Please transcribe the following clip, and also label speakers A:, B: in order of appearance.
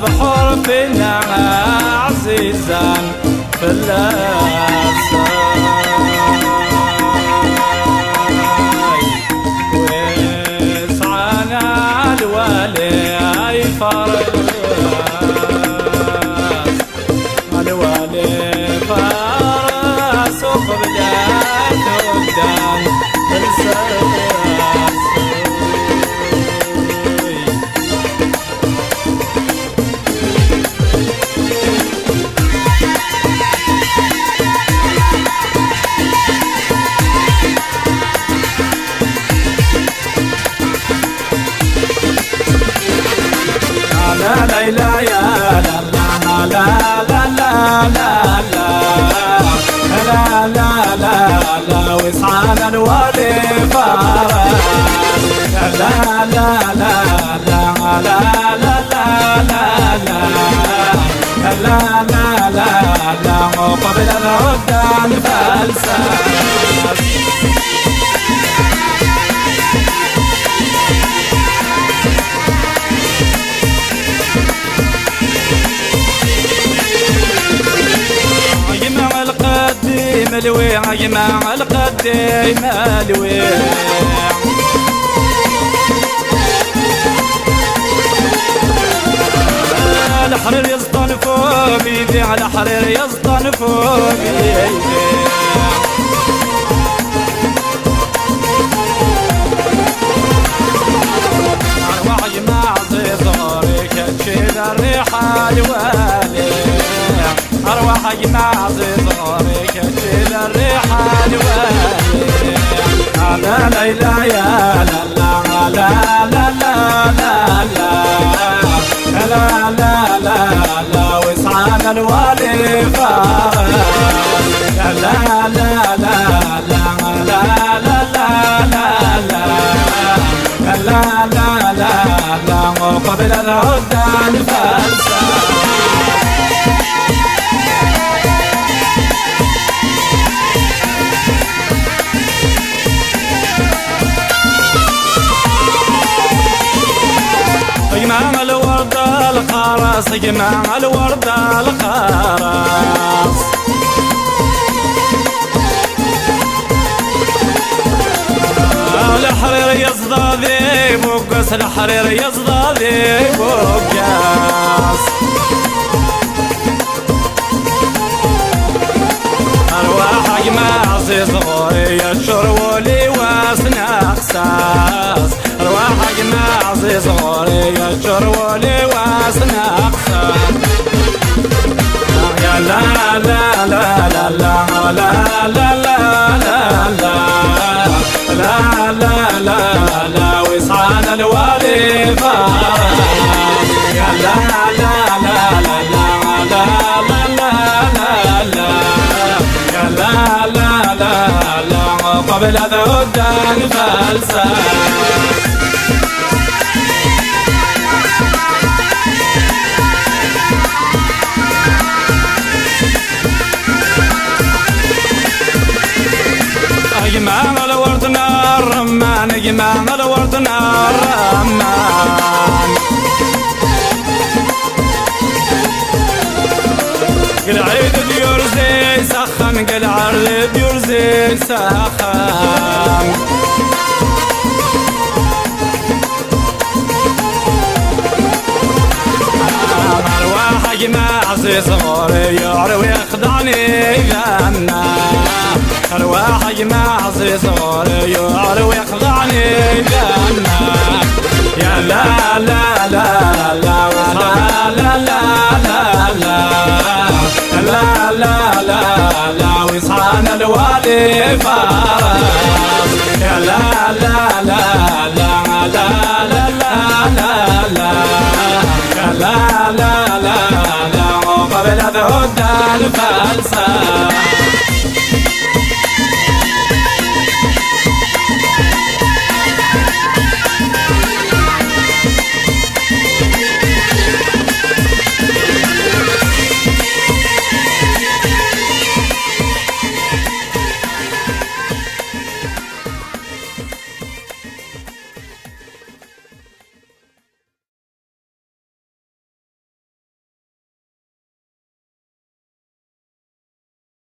A: بحرفنا عزيزا في اللسان ويسعانا الوالي فرس الوالي فرس وقبلات قدام السرس لا لا لا يا لا لا لا لا لا لا لا لا لا لا وسعانا الوالي فرس لا لا لا لا لا لا لا لا لا لا قبل الردان فلسفة ملوي عجمع القديم ملوي الحرير يصطنفوا بيدي على الحرير يصطنفوا بيدي أروح عجمع زيزوري كتشيل الريحة الوالي أروح أجمع زيزوري كتشيل الريحة الوالي لا لا لا يا لا لا لا لا لا لا لا لا لا لا وسعانا الوالي فرس لا لا لا لا لا لا لا لا لا قبل الردان فلسفة جمع الورد الخرس جمع الورد الخرس الحرير يصدادي بوقس الحرير يصدادي بوقس أرواح جمع صغوري يشرولي واسنا أقساس أرواح جمع صغوري يشرولي واسنا أقساس يا لا لا لا لا لا لا لا لا لا لا لا لا وسعانا الوالي فرس يا لا لا لا لا لا لا لا لا لا لا قبل الردان فلسفة جمع الورد نار رمان جمع الورد نار رمان قل عيد ديور زي سخن قل عرض ديور زي سخن أرواح جماع زي صغوري يعرف يخدعني غنى أرواح جماع زي صغوري يعرف يخدعني غنى يا لا لا لا لا لا لا لا لا لا لا لا وسعانا الوالي فرس يا لا لا لا لا لا لا لا لا لا لا قبل الردان فلسفة